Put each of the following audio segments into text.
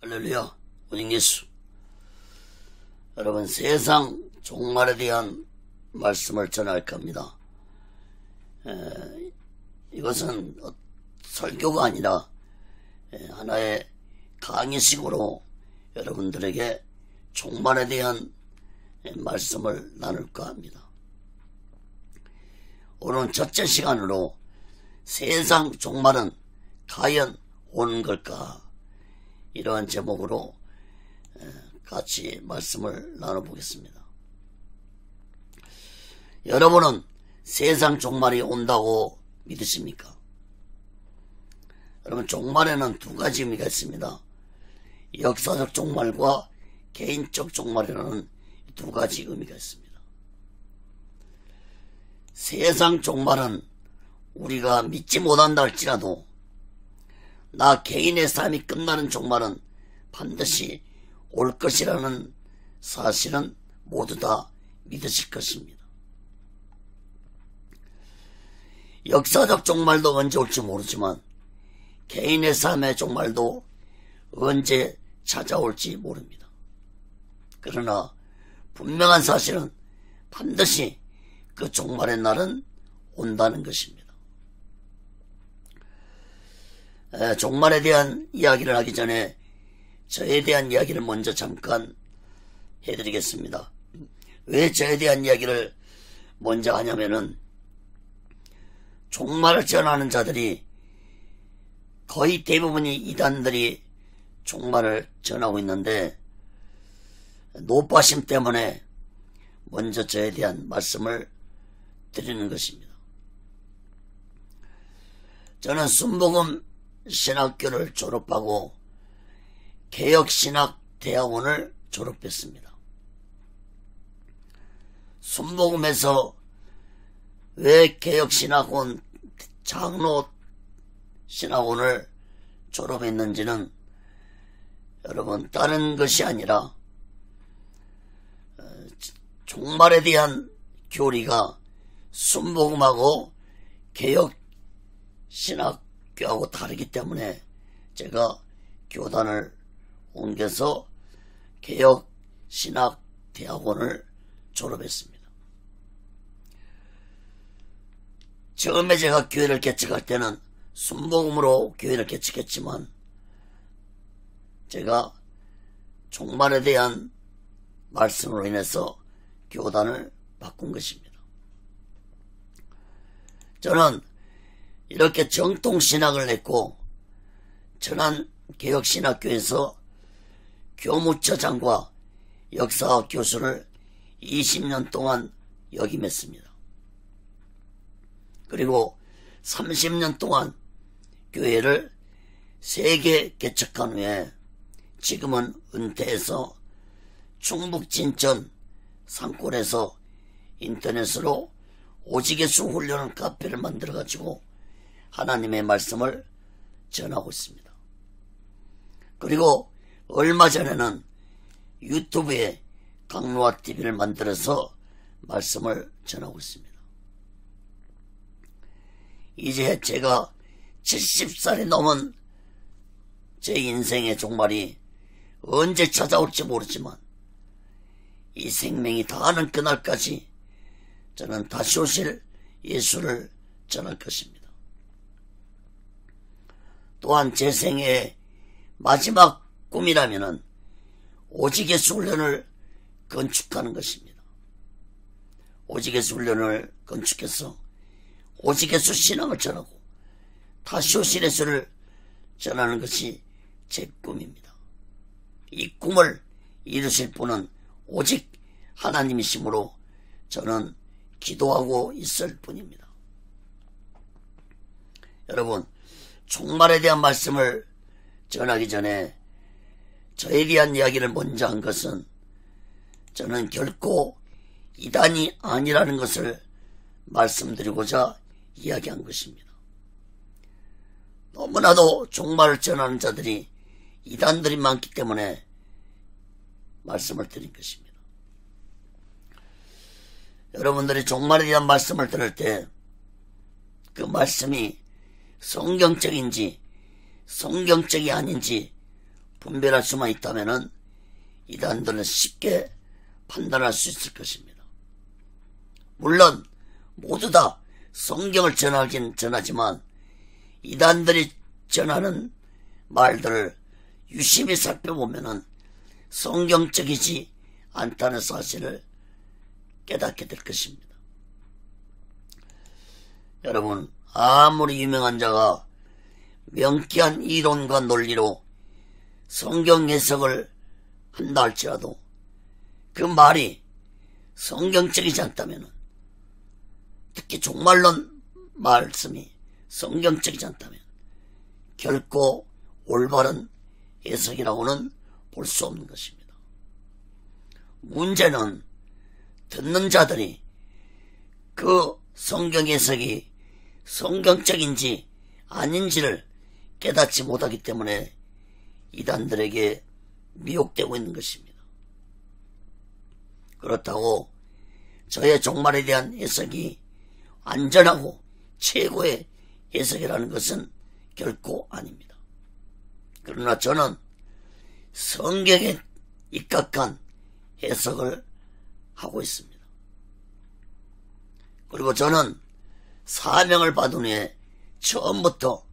할렐루야, 오직 예수. 여러분, 세상 종말에 대한 말씀을 전할까 합니다. 이것은 설교가 아니라 하나의 강의식으로 여러분들에게 종말에 대한 말씀을 나눌까 합니다. 오늘 첫째 시간으로 세상 종말은 과연 오는 걸까? 이러한 제목으로 같이 말씀을 나눠보겠습니다. 여러분은 세상 종말이 온다고 믿으십니까? 여러분, 종말에는 두 가지 의미가 있습니다. 역사적 종말과 개인적 종말이라는 두 가지 의미가 있습니다. 세상 종말은 우리가 믿지 못한다 할지라도 나 개인의 삶이 끝나는 종말은 반드시 올 것이라는 사실은 모두 다 믿으실 것입니다. 역사적 종말도 언제 올지 모르지만 개인의 삶의 종말도 언제 찾아올지 모릅니다. 그러나 분명한 사실은 반드시 그 종말의 날은 온다는 것입니다. 종말에 대한 이야기를 하기 전에 저에 대한 이야기를 먼저 잠깐 해드리겠습니다. 왜 저에 대한 이야기를 먼저 하냐면은 종말을 전하는 자들이 거의 대부분이 이단들이 종말을 전하고 있는데 노파심 때문에 먼저 저에 대한 말씀을 드리는 것입니다. 저는 순복음 신학교를 졸업하고 개혁신학대학원을 졸업했습니다. 순복음에서 왜 개혁신학원 장로신학원을 졸업했는지는 여러분 다른 것이 아니라 종말에 대한 교리가 순복음하고 개혁신학교하고 다르기 때문에 제가 교단을 옮겨서 개혁신학대학원을 졸업했습니다. 처음에 제가 교회를 개척할 때는 순복음으로 교회를 개척했지만 제가 종말에 대한 말씀으로 인해서 교단을 바꾼 것입니다. 저는 이렇게 정통신학을 했고 천안개혁신학교에서 교무처장과 역사학 교수를 20년 동안 역임했습니다. 그리고 30년 동안 교회를 3개 개척한 후에 지금은 은퇴해서 충북진천 산골에서 인터넷으로 오직예수 훈련하는 카페를 만들어가지고 하나님의 말씀을 전하고 있습니다. 그리고 얼마 전에는 유튜브에 강로아 TV를 만들어서 말씀을 전하고 있습니다. 이제 제가 70살이 넘은 제 인생의 종말이 언제 찾아올지 모르지만 이 생명이 다하는 그날까지 저는 다시 오실 예수를 전할 것입니다. 또한 제 생애의 마지막 꿈이라면은 오직예수 훈련을 건축하는 것입니다. 오직예수 훈련을 건축해서 오직예수 신앙을 전하고 다시 오실 예수를 전하는 것이 제 꿈입니다. 이 꿈을 이루실 분은 오직 하나님이시므로 저는 기도하고 있을 뿐입니다. 여러분, 종말에 대한 말씀을 전하기 전에 저에 대한 이야기를 먼저 한 것은 저는 결코 이단이 아니라는 것을 말씀드리고자 이야기한 것입니다. 너무나도 종말을 전하는 자들이 이단들이 많기 때문에 말씀을 드린 것입니다. 여러분들이 종말에 대한 말씀을 들을 때 그 말씀이 성경적인지 성경적이 아닌지 분별할 수만 있다면 이단들은 쉽게 판단할 수 있을 것입니다. 물론 모두 다 성경을 전하긴 전하지만 이단들이 전하는 말들을 유심히 살펴보면 성경적이지 않다는 사실을 깨닫게 될 것입니다. 여러분, 아무리 유명한 자가 명쾌한 이론과 논리로 성경 해석을 한다 할지라도 그 말이 성경적이지 않다면, 특히 종말론 말씀이 성경적이지 않다면 결코 올바른 해석이라고는 볼 수 없는 것입니다. 문제는 듣는 자들이 그 성경 해석이 성경적인지 아닌지를 깨닫지 못하기 때문에 이단들에게 미혹되고 있는 것입니다. 그렇다고 저의 종말에 대한 해석이 안전하고 최고의 해석이라는 것은 결코 아닙니다. 그러나 저는 성경에 입각한 해석을 하고 있습니다. 그리고 저는 사명을 받은 후에 처음부터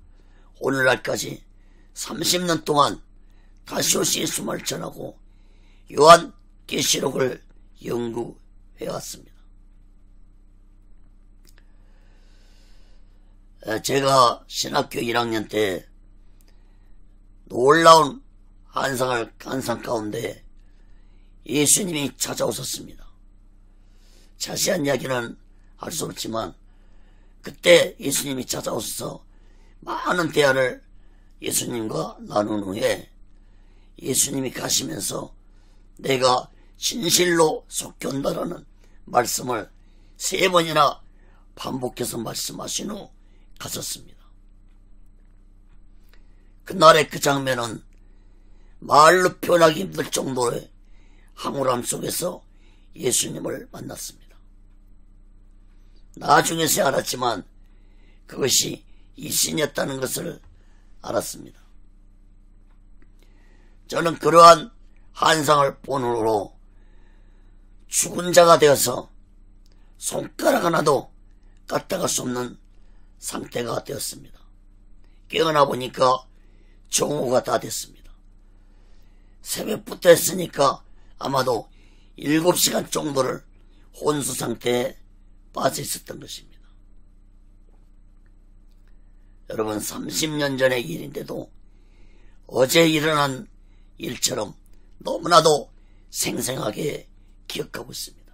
오늘날까지 30년 동안 다시오시 예수말을 전하고 요한계시록을 연구해왔습니다. 제가 신학교 1학년 때 놀라운 환상 가운데 예수님이 찾아오셨습니다. 자세한 이야기는 할 수 없지만 그때 예수님이 찾아오셔서 많은 대화를 예수님과 나눈 후에 예수님이 가시면서 내가 진실로 속히 온다라는 말씀을 3번이나 반복해서 말씀하신 후 가셨습니다. 그날의 그 장면은 말로 표현하기 힘들 정도의 황홀함 속에서 예수님을 만났습니다. 나중에서야 알았지만 그것이 이신이었다는 것을 알았습니다. 저는 그러한 환상을 본 후로 죽은 자가 되어서 손가락 하나도 까딱할 수 없는 상태가 되었습니다. 깨어나 보니까 정오가 다 됐습니다. 새벽부터 했으니까 아마도 7시간 정도를 혼수 상태에 빠져 있었던 것입니다. 여러분, 30년 전의 일인데도 어제 일어난 일처럼 너무나도 생생하게 기억하고 있습니다.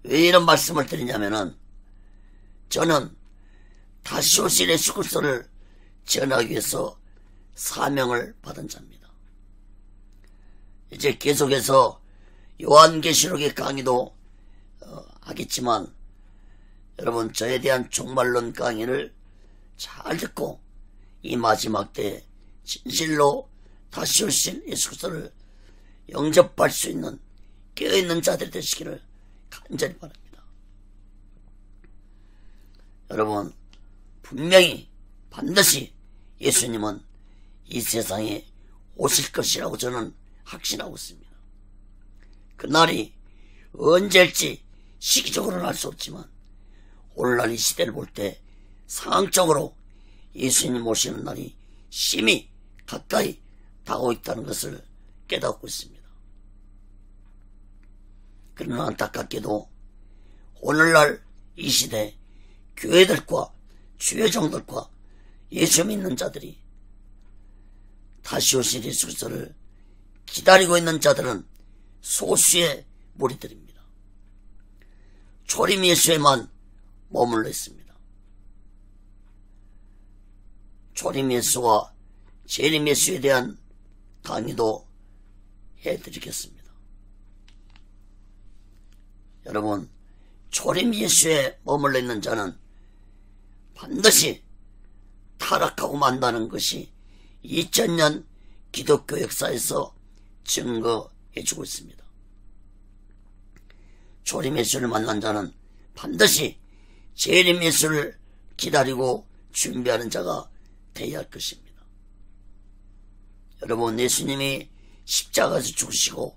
왜 이런 말씀을 드리냐면은 저는 다시 오실 예수 그리스도를 전하기 위해서 사명을 받은 자입니다. 이제 계속해서 요한계시록의 강의도 하겠지만 여러분, 저에 대한 종말론 강의를 잘 듣고 이 마지막 때 진실로 다시 오실 예수 그리스도를 영접할 수 있는 깨어있는 자들이 되시기를 간절히 바랍니다. 여러분, 분명히 반드시 예수님은 이 세상에 오실 것이라고 저는 확신하고 있습니다. 그날이 언제일지 시기적으로는 알 수 없지만 오늘날 이 시대를 볼 때 상황적으로 예수님 오시는 날이 심히 가까이 다가오고 있다는 것을 깨닫고 있습니다. 그러나 안타깝게도 오늘날 이 시대 교회들과 주회종들과 예수 믿는 자들이 다시 오실 예수 그리스도를 기다리고 있는 자들은 소수의 무리들입니다. 초림 예수에만 머물러 있습니다. 초림 예수와 재림 예수에 대한 강의도 해드리겠습니다. 여러분, 초림 예수에 머물러 있는 자는 반드시 타락하고 만다는 것이 2000년 기독교 역사에서 증거해주고 있습니다. 초림 예수를 만난 자는 반드시 재림 예수를 기다리고 준비하는 자가 되어야 할 것입니다. 여러분, 예수님이 십자가에서 죽으시고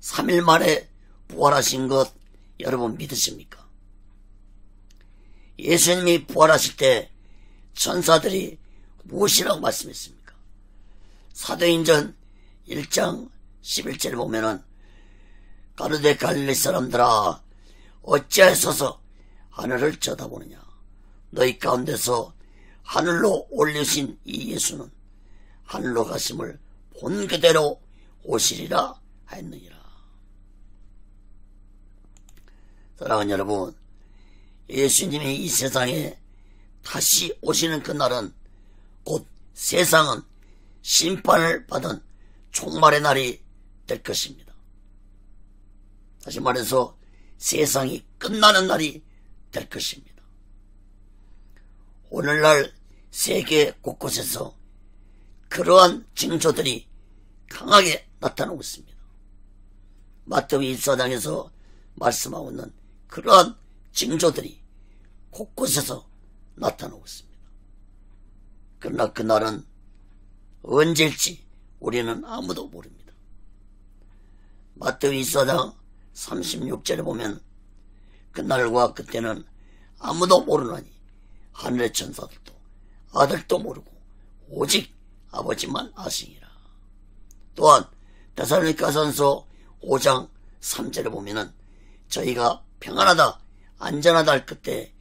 3일 만에 부활하신 것 여러분 믿으십니까? 예수님이 부활하실 때 천사들이 무엇이라고 말씀했습니까? 사도행전 1장 11절에 보면은 가로되 갈릴리 사람들아 어찌하여서 하늘을 쳐다보느냐. 너희 가운데서 하늘로 올리신 이 예수는 하늘로 가심을 본 그대로 오시리라 하였느니라. 사랑하는 여러분, 예수님이 이 세상에 다시 오시는 그날은 곧 세상은 심판을 받은 종말의 날이 될 것입니다. 다시 말해서 세상이 끝나는 날이 될 것입니다. 오늘날 세계 곳곳에서 그러한 징조들이 강하게 나타나고 있습니다. 마태복음 24장에서 말씀하고 있는 그러한 징조들이 곳곳에서 나타나고 있습니다. 그러나 그날은 언제일지 우리는 아무도 모릅니다. 마태복음 24장 36절에 보면 그날과 그때는 아무도 모르나니 하늘의 천사들도 아들도 모르고 오직 아버지만 아시니라. 또한 데살로니가전서 5장 3절에 보면은 저희가 평안하다 안전하다 할 그때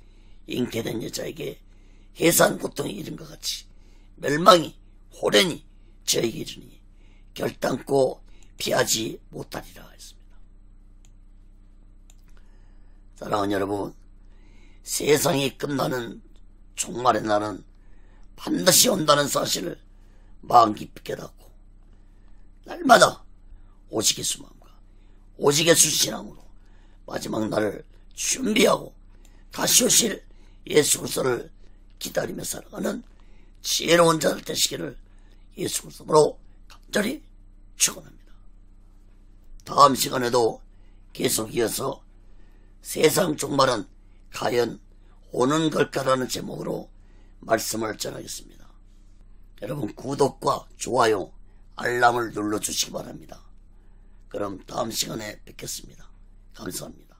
잉태된 여자에게 해산 고통이 이른 것 같이 멸망이 호련히 저에게 이르니 결단코 피하지 못하리라 했습니다. 사랑하는 여러분, 세상이 끝나는 종말의 날은 반드시 온다는 사실을 마음 깊이 깨닫고 날마다 오직의 수마음과 오직의 수신함으로 마지막 날을 준비하고 다시 오실 예수 그리스도를 기다리며 살아가는 지혜로운 자들 되시기를 예수 그리스도로 간절히 축원합니다. 다음 시간에도 계속 이어서 세상 종말은 과연 오는 걸까라는 제목으로 말씀을 전하겠습니다. 여러분 구독과 좋아요, 알람을 눌러주시기 바랍니다. 그럼 다음 시간에 뵙겠습니다. 감사합니다.